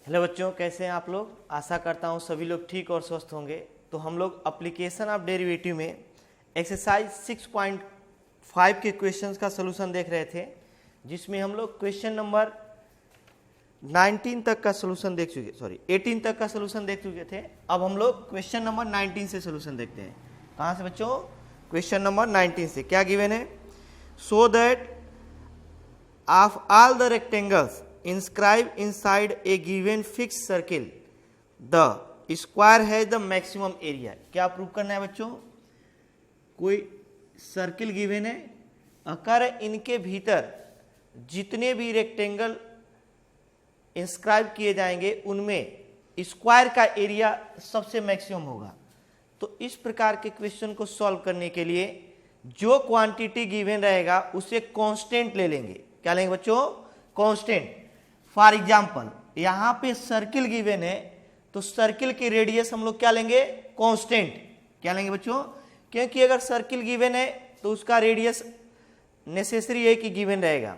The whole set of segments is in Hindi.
हेलो बच्चों, कैसे हैं आप लोग। आशा करता हूं सभी लोग ठीक और स्वस्थ होंगे। तो हम लोग एप्लीकेशन ऑफ डेरिवेटिव में एक्सरसाइज 6.5 के क्वेश्चंस का सलूशन देख रहे थे, जिसमें हम लोग क्वेश्चन नंबर 18 तक का सलूशन देख चुके थे। अब हम लोग क्वेश्चन नंबर 19 से सलूशन देखते हैं। कहाँ से बच्चों? क्वेश्चन नंबर 19 से। क्या गिवन है? So that of all the rectangles inscribed inside a given fixed circle the square has the maximum area। क्या प्रूव करना है बच्चों? कोई सर्किल गिवन है, अगर इनके भीतर जितने भी रेक्टेंगल इंस्क्राइब किए जाएंगे उनमें स्क्वायर का एरिया सबसे मैक्सिमम होगा। तो इस प्रकार के क्वेश्चन को सॉल्व करने के लिए जो क्वांटिटी गिवन रहेगा उसे कांस्टेंट ले लेंगे। क्या लेंगे बच्चों? कांस्टेंट। फॉर एग्जाम्पल यहां पे सर्किल गिवन है, तो सर्किल की रेडियस हम लोग क्या लेंगे? कांस्टेंट। क्या लेंगे बच्चों? क्योंकि अगर सर्किल गिवन है तो उसका रेडियस नेसेसरी है कि गिवन रहेगा।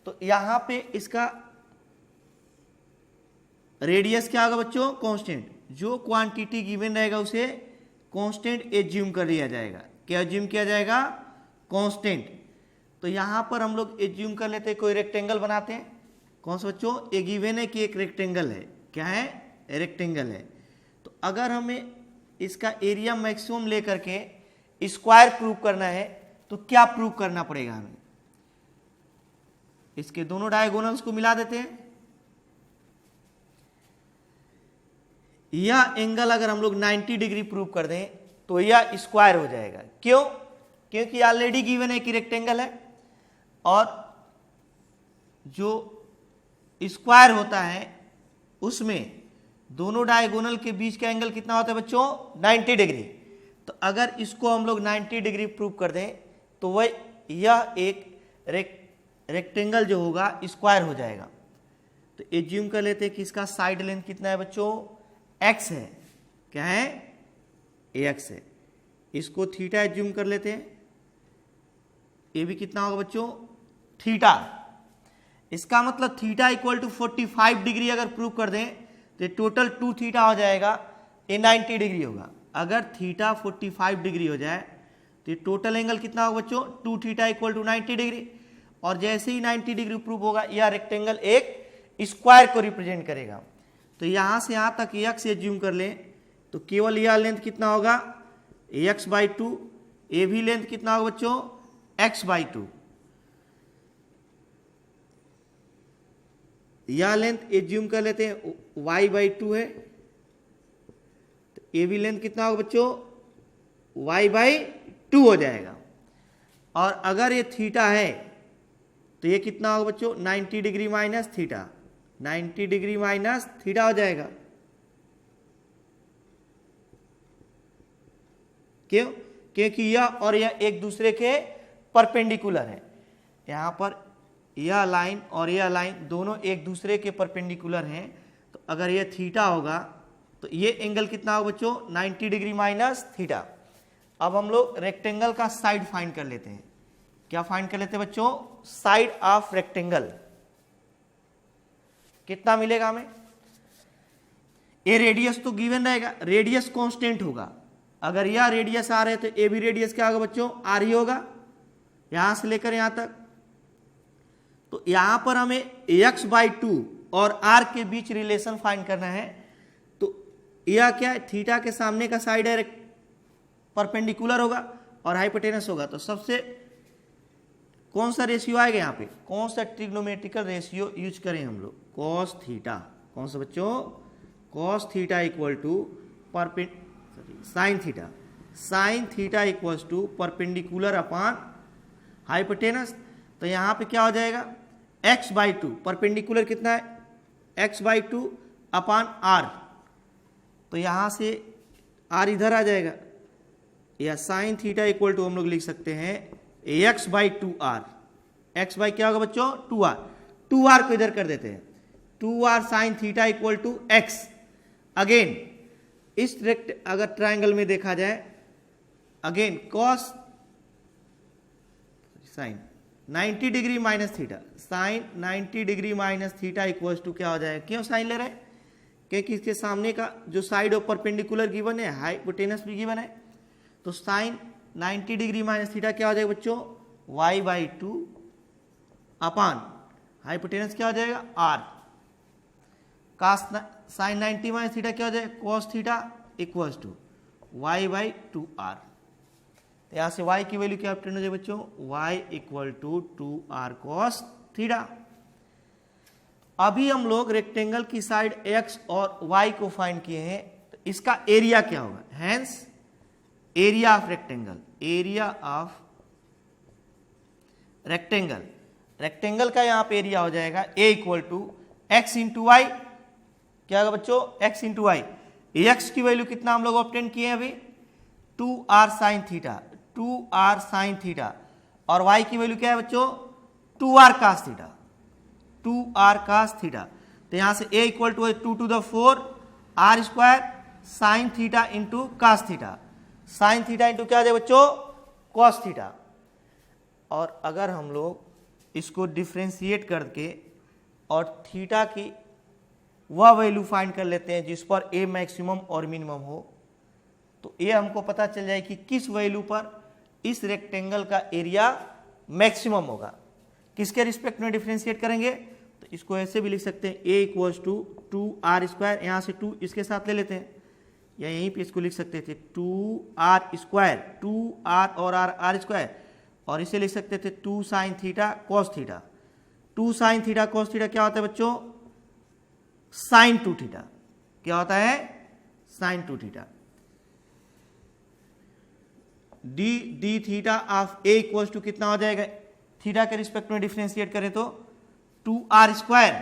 तो यहां पे इसका रेडियस क्या होगा बच्चों? कांस्टेंट। जो क्वांटिटी गिवन रहेगा उसे कांस्टेंट एज्यूम कर लिया जाएगा। क्या एज्यूम किया जाएगा? कांस्टेंट। तो यहां पर हम लोग एज्यूम कर लेते हैं, कोई रेक्टेंगल बनाते हैं। कौन सा बच्चों? ये गिवन है कि एक रेक्टेंगल है। क्या है? रेक्टेंगल है। तो अगर हमें इसका एरिया मैक्सिमम लेकर के स्क्वायर प्रूव करना है तो क्या प्रूव करना पड़ेगा हमें? इसके दोनों डायगोनल्स को मिला देते हैं। यह एंगल अगर हम लोग 90 डिग्री प्रूव कर दें तो यह स्क्वायर हो जाएगा। क्यों? क्योंकि ऑलरेडी गिवन है कि रेक्टेंगल है, और जो स्क्वायर होता है उसमें दोनों डायगोनल के बीच का एंगल कितना होता है बच्चों? 90 डिग्री। तो अगर इसको हम लोग 90 डिग्री प्रूव कर दें तो वह यह एक रेक्टेंगल जो होगा स्क्वायर हो जाएगा। तो एज्यूम कर लेते हैं कि इसका साइड लेंथ कितना है बच्चों? x है। क्या है? x है। इसको थीटा एज्यूम कर लेते हैं। ये भी कितना होगा बच्चों? थीटा। इसका मतलब थीटा इक्वल टू 45 डिग्री अगर प्रूव कर दें तो टोटल 2 थीटा हो जाएगा, ये 90 डिग्री होगा। अगर थीटा 45 डिग्री हो जाए तो टोटल एंगल कितना होगा बच्चों? 2 थीटा इक्वल टू 90 डिग्री। और जैसे ही 90 डिग्री प्रूव होगा यह रेक्टेंगल एक स्क्वायर को रिप्रेजेंट करेगा। तो यहां से यहां तक x एज्यूम कर लें तो केवल यह लेंथ कितना होगा? x/2। ये भी लेंथ कितना होगा बच्चों? x/2। यह लेंथ एज्यूम कर लेते हैं y/2 है, तो ये भी लेंथ कितना होगा बच्चों? y/2 हो जाएगा। और अगर ये थीटा है तो ये कितना होगा बच्चों? 90 degree minus theta. 90 degree minus theta हो जाएगा। क्यों? क्योंकि यह और यह एक दूसरे के परपेंडिकुलर है। यहां पर यह लाइन और यह लाइन दोनों एक दूसरे के परपेंडिकुलर हैं। तो अगर यह थीटा होगा तो ये एंगल कितना होगा बच्चों? 90 डिग्री माइनस थीटा। अब हम लोग रेक्टेंगल का साइड फाइंड कर लेते हैं। क्या फाइंड कर लेते हैं बच्चों? साइड ऑफ रेक्टेंगल कितना मिलेगा हमें? ये रेडियस तो गिवन रहेगा, रेडियस कांस्टेंट होगा। अगर यह रेडियस आर है तो ये भी रेडियस क्या होगा बच्चों? आर ही होगा, यहां से लेकर यहां तक। तो यहां पर हमें x/2 और r के बीच रिलेशन फाइंड करना है। तो यह क्या है? थीटा के सामने का साइड है, परपेंडिकुलर होगा और हाइपोटेनस होगा। तो सबसे कौन सा रेशियो आएगा यहाँ पे? कौन सा ट्रिग्नोमेट्रिकल रेशियो यूज करें हम लोग? cos theta. कौन सा बच्चों? cos theta equal to sine theta. Sine theta equals to perpendicular upon hypotenuse. तो यहां पे क्या हो जाएगा? x/2। परपेंडिकुलर कितना है? x/2 upon r। तो यहां से r इधर आ जाएगा, या साइन थीटा इक्वल टू हम लोग लिख सकते हैं x/2r। x बाई क्या होगा बच्चों? 2r। 2r को इधर कर देते हैं, 2r sine theta equal to x। Again इस अगर ट्राइंगल में देखा जाए, again cos sine 90 degree minus theta, sine 90 degree minus theta equals to क्या हो जाएगा? क्यों साइन ले रहे हैं? क्योंकि इसके सामने का जो साइड ऑफ परपेंडिकुलर गिवन है, हाइपोटेनस भी गिवन है, तो साइन 90 डिग्री माइनस थीटा क्या हो जाएगा बच्चों, y/2 अपान हाइपोटेनस क्या हो जाएगा r, कास साइन 90 माइनस थीटा क्या हो जाएगा, cos theta equals to y/2r। तो यहां से y की वैल्यू क्या ऑब्टेन हो जाए बच्चों, y = 2r cos थीटा। अभी हम लोग रेक्टेंगल की साइड x और y को फाइंड किए हैं, तो इसका एरिया क्या होगा, hence area of rectangle, area of rectangle, rectangle का यहां पे एरिया हो जाएगा a = x × y, क्या होगा बच्चों, x × y। x की वैल्यू कितना हम लोग ऑब्टेन किए हैं अभी, 2r sin theta, 2r sin theta, और y की वैल्यू क्या है बच्चों, 2r cos theta, 2r cos theta. तो यहां से a = 2⁴ r² sin theta into cos theta, sin theta into क्या आ जाए बच्चों, cos थीटा। और अगर हम लोग इसको डिफ्रेंशिएट करके और थीटा की वह वैल्यू फाइंड कर लेते हैं जिस पर a मैक्सिमम और मिनिमम हो, तो ये हमको पता चल जाए कि किस वैल्यू पर इस रेक्टेंगल का एरिया मैक्सिमम होगा। किसके रिस्पेक्ट में डिफ्रेंशिएट करेंगे, तो इसको ऐसे भी लिख सकते हैं, a = 2r², यहाँ से 2 इसके साथ ले लेते हैं, या यहीं पे इसको लिख सकते थे 2r², 2r और r², और इसे लिख सकते थे 2 sin theta cos theta. 2 sin theta cos theta क्या होता है बच्चों, sin 2 थीटा, क्या होता है, sin 2 theta. D theta of a = कितना हो जाएगा, थीटा के रिस्पेक्ट में डिफरेंशिएट करें तो 2r²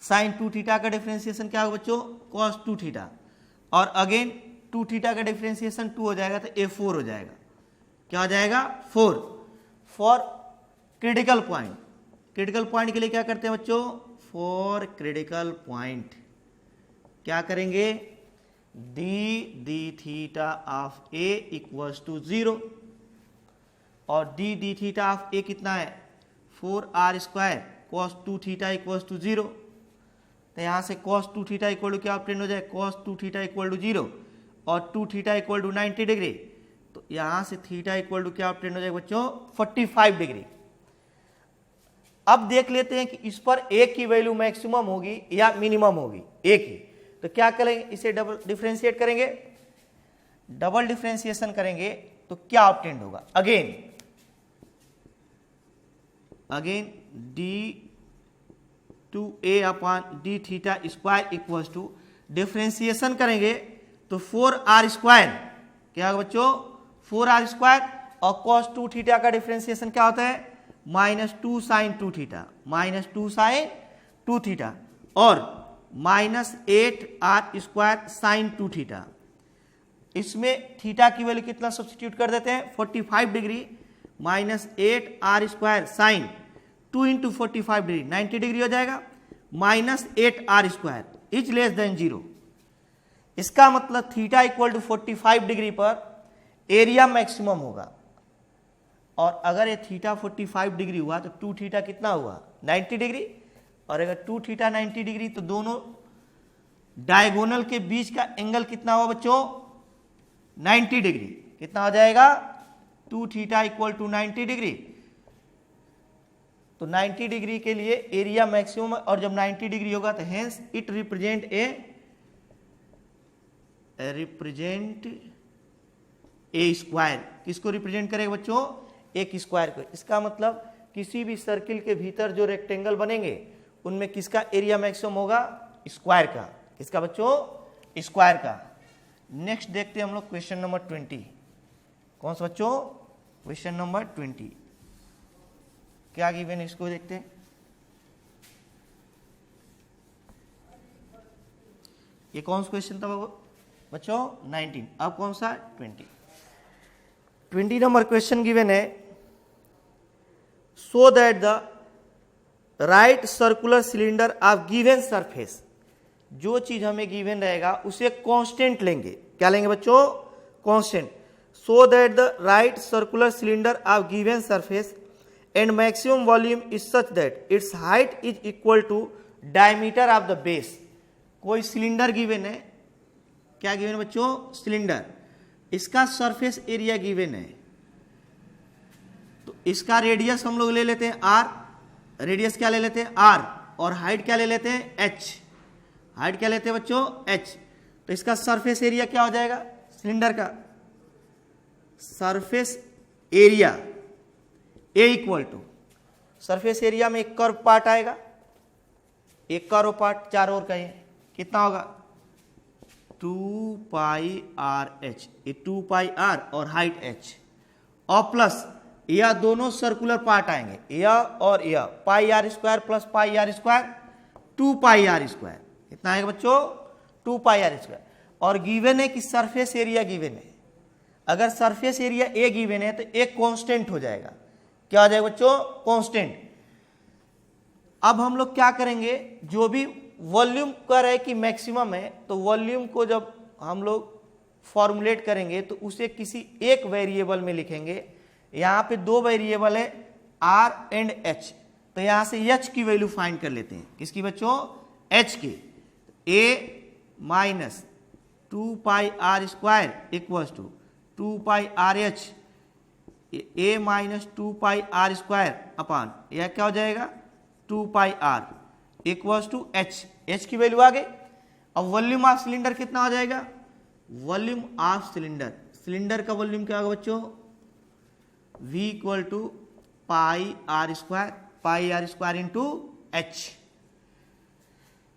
sin 2 थीटा का डिफरेंशिएशन क्या होगा बच्चों, cos 2 थीटा, और अगेन 2 थीटा का डिफरेंशिएशन 2 हो जाएगा, तो a 4 हो जाएगा, क्या हो जाएगा, 4। For critical point, critical point के लिए क्या करते हैं बच्चों, फॉर क्रिटिकल पॉइंट क्या करेंगे, डी थीटा ऑफ a = 0, और डी थीटा ऑफ a कितना है, 4r² cos 2 थीटा = 0। तो यहां से cos 2 थीटा इक्वल टू क्या ऑब्टेन हो जाए, cos 2 थीटा = 0, और 2 थीटा = 90 डिग्री, तो यहां से थीटा इक्वल टू क्या ऑब्टेन हो जाएगा बच्चों, 45 डिग्री। अब देख लेते हैं कि इस पर a की वैल्यू मैक्सिमम होगी या मिनिमम होगी, a की, तो क्या करेंगे, इसे डबल डिफरेंशिएट करेंगे, डबल डिफरेंशिएशन करेंगे तो क्या ऑब्टेन होगा, again d/a upon D theta square equal to differentiation करेंगे तो 4r², क्या होगा बच्चों, 4r², और cos 2 थीटा का डिफरेंशिएशन क्या होता है, -2 sin 2 थीटा, -2 sin 2 थीटा, और -8r² sin 2 थीटा। इसमें थीटा की वैल्यू कितना सब्स्टिट्यूट कर देते हैं, 45 degree, -8r² sin 2 × 45 degree 90 degree हो जाएगा, -8r² इज लेस देन 0। इसका मतलब थीटा = 45 डिग्री पर एरिया मैक्सिमम होगा, और अगर ये थीटा 45 डिग्री हुआ तो 2 थीटा कितना हुआ, 90 डिग्री, और अगर 2 थीटा 90 डिग्री तो दोनों डायगोनल के बीच का एंगल कितना हुआ बच्चों, 90 डिग्री, कितना हो जाएगा, 2 थीटा = 90 डिग्री। तो 90 डिग्री के लिए एरिया मैक्सिमम, और जब 90 डिग्री होगा तो hence it represent a square, किसको रिप्रेजेंट करेगा बच्चों, एक स्क्वायर को। इसका मतलब किसी भी सर्किल के भीतर जो रेक्टेंगल बनेंगे उनमें किसका एरिया मैक्सिमम होगा, स्क्वायर का, किसका बच्चों, स्क्वायर का। नेक्स्ट देखते हैं हम लोग क्वेश्चन नंबर 20, कौन सा बच्चों, क्वेश्चन नंबर 20, क्या गिवन है इसको देखते हैं। ये कौन सा क्वेश्चन था बच्चों, 19, अब कौन सा, 20 नंबर क्वेश्चन गिवन है, so that the right circular cylinder of given surface, जो चीज हमें गिवन रहेगा उसे कांस्टेंट लेंगे, क्या लेंगे बच्चों, constant. So that the right circular cylinder of given surface and maximum volume is such that its height is equal to diameter of the base, कोई सिलेंडर गिवन है, क्या गिवन है बच्चों, सिलेंडर, इसका सरफेस एरिया गिवन है, तो इसका रेडियस हम लोग ले लेते हैं आर, रेडियस क्या ले लेते हैं आर, और हाइट क्या ले लेते हैं एच, हाइट क्या लेते हैं बच्चों एच, तो इसका सरफेस एरिया क्या हो जाएगा, सिलेंडर का surface area A equal to, surface area में एक कर्व पार्ट आएगा, एक कर्व पार्ट चार ओर का है, कितना होगा 2 पाई आर एच, ये 2 पाई आर और हाइट एच, और प्लस यह दोनों सर्कुलर पार्ट आएंगे, यह और यह, pi R square plus pi R square 2 pi R square, कितना आएगा बच्चों 2 पाई आर स्क्वायर। और गिवन है कि सरफेस एरिया गिवन है, अगर सरफेस एरिया ए गिवन है तो एक कांस्टेंट हो जाएगा, क्या हो जाएगा बच्चों कांस्टेंट। अब हम लोग क्या करेंगे, जो भी वॉल्यूम कर रहे कि मैक्सिमम है, तो वॉल्यूम को जब हम लोग फॉर्मुलेट करेंगे तो उसे किसी एक वेरिएबल में लिखेंगे, यहाँ पे दो वेरिएबल है आर एंड एच, तो यहाँ से एच की वैल्यू फाइंड कर लेते हैं, किसकी बच्चों एच की, A minus 2 pi R square equals to 2 pi R H, A minus 2 pi R square upon यह क्या हो जाएगा 2 pi R equals to H, H की वैल्यू आ गई। अब वॉल्यूम ऑफ सिलेंडर कितना हो जाएगा, वॉल्यूम ऑफ सिलेंडर, सिलेंडर का वॉल्यूम क्या होगा बच्चों V equal to pi R square into H.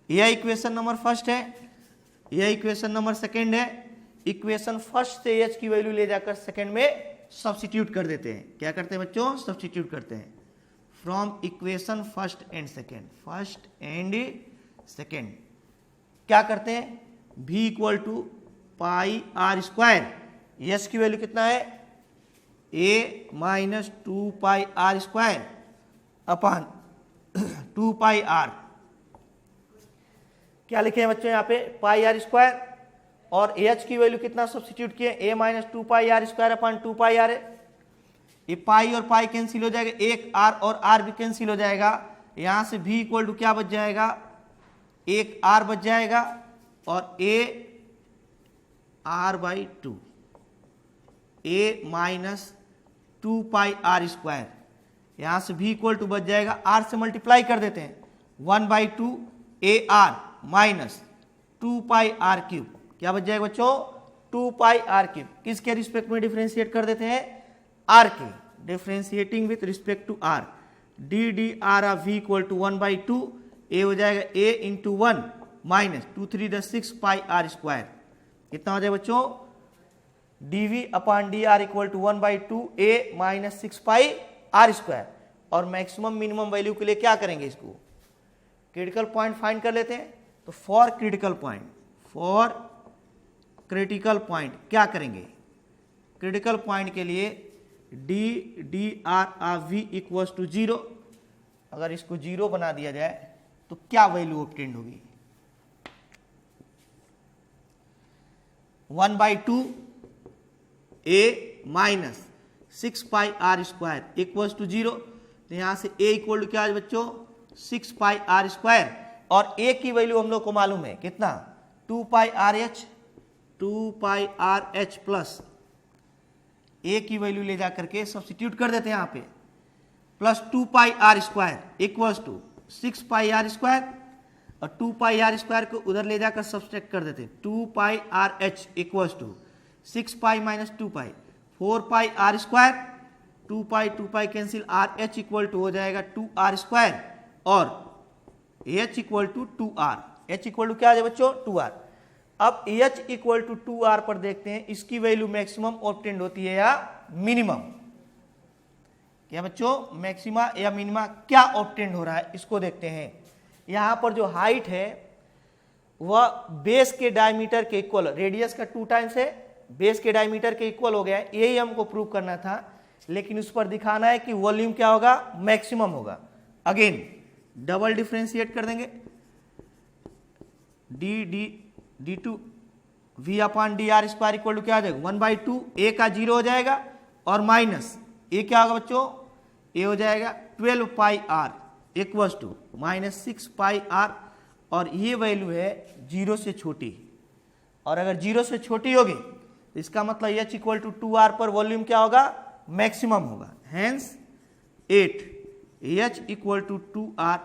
यह इक्वेशन नंबर फर्स्ट है, यह इक्वेशन नंबर सेकेंड है। इक्वेशन फर्स्ट से एच की वैल्यू ले जाकर सेकेंड में सब्स्टिट्यूट कर देते हैं, क्या करते हैं बच्चों सब्स्टिट्यूट करते हैं from equation first and second, first and second क्या करते हैं, V equal to pi R square, H की वैल्यू कितना है A minus 2 pi R square upon 2 pi R, क्या लिखे हैं बच्चों यहाँ पे पाई आर स्क्वायर, और एच की वैल्यू कितना सब्स्टिट्यूट किए A minus 2 pi R square upon 2 pi R है, ये पाई और पाई कैंसिल हो जाएगा, एक आर और आर भी कैंसिल हो जाएगा, यहां से भी इक्वल टू क्या बच जाएगा एक आर बच जाएगा, और A R by 2, A minus 2 pi R square, यहां से भी इक्वल टू बच जाएगा, आर से मल्टीप्लाई कर देते हैं 1/2 A R minus 2 pi R cube, क्या बच जाएगा बच्चों 2 पाई आर क्यूब, किसके रिस्पेक्ट में डिफरेंशिएट कर देते हैं आर के, differentiating with respect to R, D D R of V equal to 1/2, A हो जाएगा A into 1 minus 2 3 the 6 pi R square, कितना हो जाएगा बच्चों dv upon D R equal to 1/2 A minus 6 pi R square. और मैक्सिमम मिनिमम वैल्यू के लिए क्या करेंगे, इसको क्रिटिकल पॉइंट फाइंड कर लेते हैं, तो फॉर क्रिटिकल पॉइंट क्या करेंगे, क्रिटिकल पॉइंट के लिए D R of V equals to 0, अगर इसको 0 बना दिया जाए तो क्या वैल्यू ऑब्टेन्ड होगी 1/2 A minus 6 pi R square equals to 0, तो यहां से ए इक्वल टू क्या है बच्चों 6 पाई आर स्क्वायर, और ए की वैल्यू हम लोग को मालूम है कितना 2 पाई आर एच प्लस ए की वैल्यू ले जाकर के सब्स्टिट्यूट कर देते हैं यहाँ पे, plus 2 pi R square equals to 6 pi R square, और 2 पाई आर स्क्वायर को उधर ले जाकर सब्सट्रैक्ट कर देते हैं, 2 pi R H equals to 6 pi minus 2 pi 4 pi R square, 2 pi cancel, R H equal to हो जाएगा 2 आर स्क्वायर, और H equal to 2 R, H equal to क्या आ जाए बच्चों 2 आर। अब एच इक्वल टू 2 आर पर देखते हैं इसकी वैल्यू मैक्सिमम ऑब्टेन्ड होती है या मिनिमम, क्या बच्चों मैक्सिमा या मिनिमा क्या ऑब्टेन्ड हो रहा है इसको देखते हैं। यहां पर जो हाइट है वह बेस के डायमीटर के इक्वल, रेडियस का 2 टाइम्स है, बेस के डायमीटर के इक्वल हो गया है, यही हमको प्रूव करना था, लेकिन उस पर दिखाना है कि वॉल्यूम क्या होगा मैक्सिमम होगा। अगेन डबल डिफरेंशिएट कर देंगे, D two V upon D R square equal to क्या आ जाएगा 1/2, ए का 0 हो जाएगा, और माइनस ए क्या होगा बच्चों ए हो जाएगा 12 pi R equals to minus 6 pi R, और ये वैल्यू है 0 से छोटी, और अगर 0 से छोटी होगी तो इसका मतलब h इक्वल टू 2r पर वॉल्यूम क्या होगा, मैक्सिमम होगा। Hence 8 h equal to 2r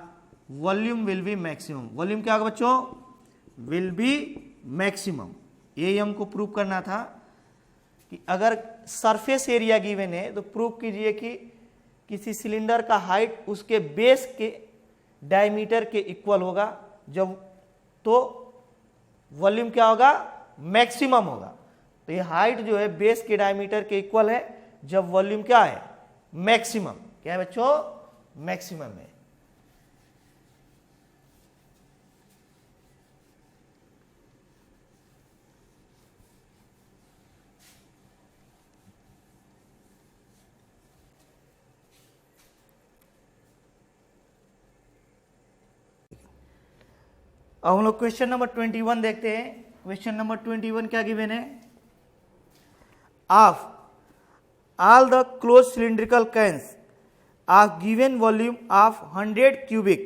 volume will be maximum. Volume क्या होगा बच्चों, विल बी मैक्सिमम। यही हमको प्रूव करना था कि अगर सरफेस एरिया गिवन है तो प्रूव कीजिए कि किसी सिलेंडर का हाइट उसके बेस के डायमीटर के इक्वल होगा, जब तो वॉल्यूम क्या होगा, मैक्सिमम होगा। तो ये हाइट जो है बेस के डायमीटर के इक्वल है जब वॉल्यूम क्या है, मैक्सिमम। क्या है बच्चों, मैक्सिमम है। अब हम लोग क्वेश्चन नंबर 21 देखते हैं। क्वेश्चन नंबर 21 क्या गिवन है, of all the close cylindrical cans of given volume of 100 cubic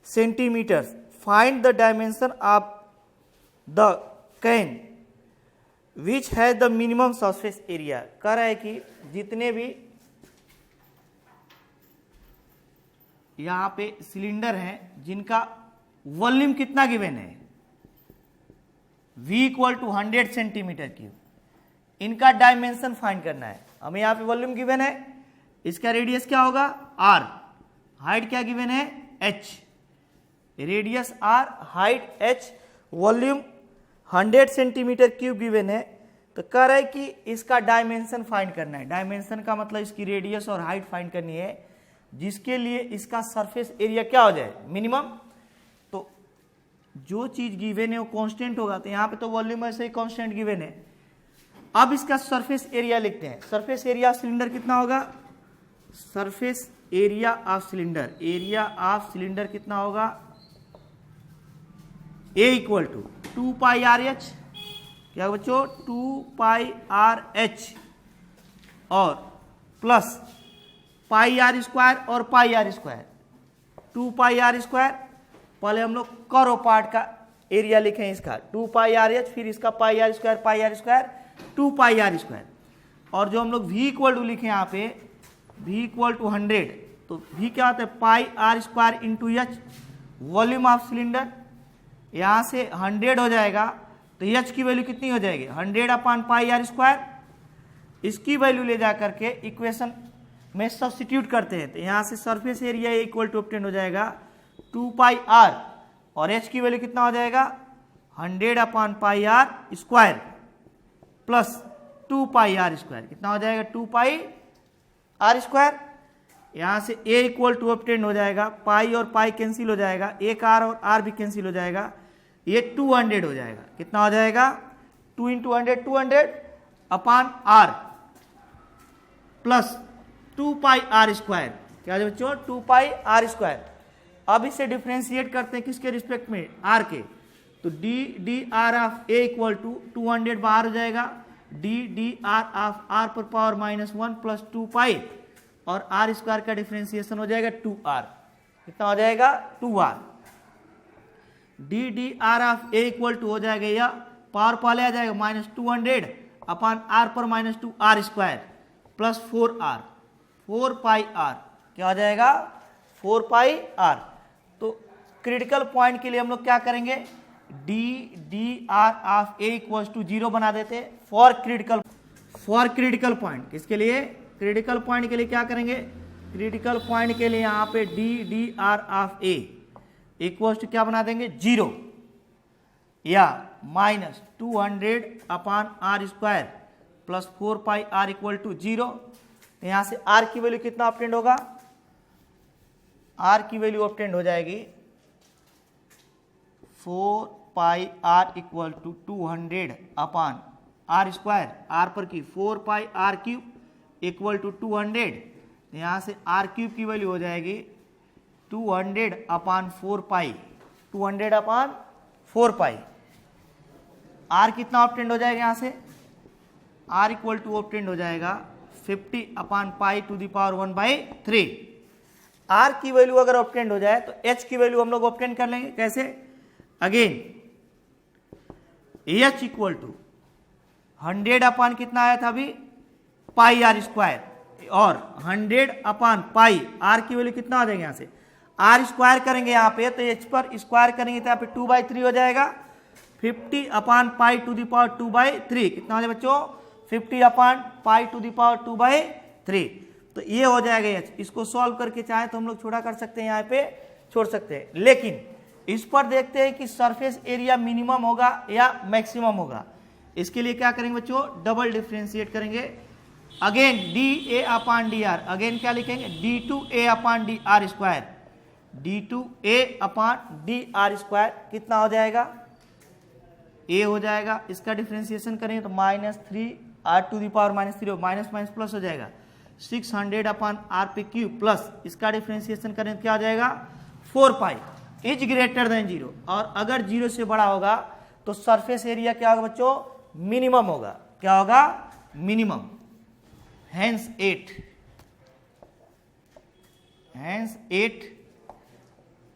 centimetres, find the dimension of the can which has the minimum surface area. कह रहा है कि जितने भी यहां पे सिलेंडर हैं जिनका वॉल्यूम कितना गिवन है, v equal to 100 centimetre cube, इनका डायमेंशन फाइंड करना है। हमें यहाँ पे वॉल्यूम गिवन है, इसका रेडियस क्या होगा r, हाइट क्या गिवन है h, radius r, height h, volume 100 centimetre cube given है। तो कह रहा है कि इसका डायमेंशन फाइंड करना है। डायमेंशन का मतलब इसकी रेडियस और हाइट फाइंड करनी है, जिसके लिए इसका सरफेस एरिया क्या हो जाए, मिनिमम। तो जो चीज गिवन है वो कांस्टेंट होगा, तो यहाँ पे तो वॉल्यूम ऐसे ही कांस्टेंट गिवन है। अब इसका सरफेस एरिया लिखते हैं। सरफेस एरिया ऑफ सिलेंडर कितना होगा, surface area of cylinder, area of cylinder कितना होगा, A equal to 2 pi R H, क्या बच्चों 2 पाई आर एच, और प्लस पाई आर स्क्वायर और pi R square, 2 pi R square. पहले हम लोग करो पार्ट का एरिया लिखें इसका 2 पाई आर एच, फिर इसका pi R square 2 pi R square. और जो हम लोग v इक्वल टू लिखे यहाँ पे, v इक्वल टू 100, तो v क्या होता है pi R square into H, volume of cylinder. यहाँ से 100 हो जाएगा तो h की वैल्यू कितनी हो जाएगी, 100 अपॉन पाई आर स्क्वायर। इसकी वैल्यू ले जा करके इक्वेशन में सब्स्टिट्यूट करते हैं, तो यहाँ से surface area equal to obtain हो जाएगा 2 पाई आर, और h की वैल्यू कितना हो जाएगा 100 upon pi R square plus 2 pi R square, कितना हो जाएगा 2 पाई आर स्क्वायर। यहाँ से a इक्वल टू ऑब्टेन हो जाएगा, पाई और पाई कैंसिल हो जाएगा, एक r और r भी कैंसिल हो जाएगा, ये 200 हो जाएगा। कितना हो जाएगा 2 into 100 200 upon r plus 2 pi R square, क्या है बच्चों 2 पाई आर स्क्वायर। अब इसे डिफ्रेंशिएट करते हैं किसके रिस्पेक्ट में, r के, तो D R of a equal to 200 बाहर हो जाएगा, डी आर ऑफ r पर पावर -1 प्लस 2 पाई, और r स्क्वायर का डिफ्रेंशिएशन हो जाएगा 2r, कितना हो जाएगा 2r। D R of a equal to हो जाएगा, या पावर पहले आ जाएगा -200 अपॉन r पर -2 r square plus 4r, 4 pi r, क्या हो जाएगा 4 पाई r। तो क्रिटिकल पॉइंट के लिए हम लोग क्या करेंगे, D R of a equal to 0 बना देते फॉर क्रिटिकल पॉइंट। किसके लिए, क्रिटिकल पॉइंट के लिए क्या करेंगे, क्रिटिकल पॉइंट के लिए यहाँ पे D R of a equal to क्या बना देंगे 0, या -200 upon R square plus 4 pi R equal to 0। यहाँ से r की वैल्यू कितना ऑब्टेंड होगा, r की वैल्यू ऑब्टेंड हो जाएगी 4 pi R equal to 200 upon R square, r पर की 4 pi R cube equal to 200। यहाँ से r क्यूब की वैल्यू हो जाएगी 200 अपॉन 4 पाई, 200 अपॉन 4 पाई। r कितना ऑब्टेंड हो जाएगा, यहाँ से r इक्वल टू ऑब्टेंड हो जाएगा 50 upon pi to the power 1/3। r की वैल्यू अगर ऑब्टेंड हो जाए तो h की वैल्यू हम लोग ऑब्टेंड कर लेंगे, कैसे, अगेन एच इक्वल टू 100 अपान कितना आया था अभी पाई आर स्क्वायर, और 100 अपान पाई आर की वैल्यू कितना आ जाएगा यहाँ से आर स्क्वायर करेंगे यहाँ पे तो एच पर स्क्वायर करेंगे तो यहाँ पे 2/3 हो जाएगा। 50 upon pi to the power 2/3 कितना हो जाएगा बच्चों 50 upon pi to the power 2/3। तो ये हो जाएगा एच। इसको सॉल्व करके चाहे तो हम लोग छोटा कर सकते हैं, यहाँ पे छोड़ सकते हैं, लेकिन इस पर देखते हैं कि सरफेस एरिया मिनिमम होगा या मैक्सिमम होगा। इसके लिए क्या करेंगे बच्चों डबल डिफ्रेंशिएट करेंगे। Again D A upon D R, again क्या लिखेंगे d2a अपान डी आर स्क्वायर, d2a अपान डी आर स्क्वायर कितना हो जाएगा a हो जाएगा। इसका डिफ्रेंशिएशन करेंगे तो -3 r to the power -3 minus minus plus हो जाएगा 600 अपान आर पे क्यूब प्लस इसका डिफ्रेंशिएशन करें तो क्या आ जाएगा 4 पाई इज ग्रेटर देन 0, और अगर 0 से बड़ा होगा तो सरफेस एरिया क्या होगा बच्चों मिनिमम होगा। क्या होगा minimum. Hence 8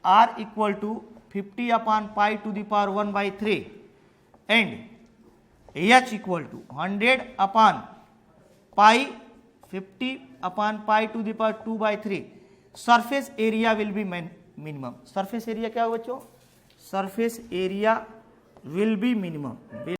R equal to 50 upon pi to the power 1/3 and H equal to 100 upon pi 50 upon pi to the power 2/3। Surface area will be minimum. Surface area क्या होगा बच्चों surface area will be minimum.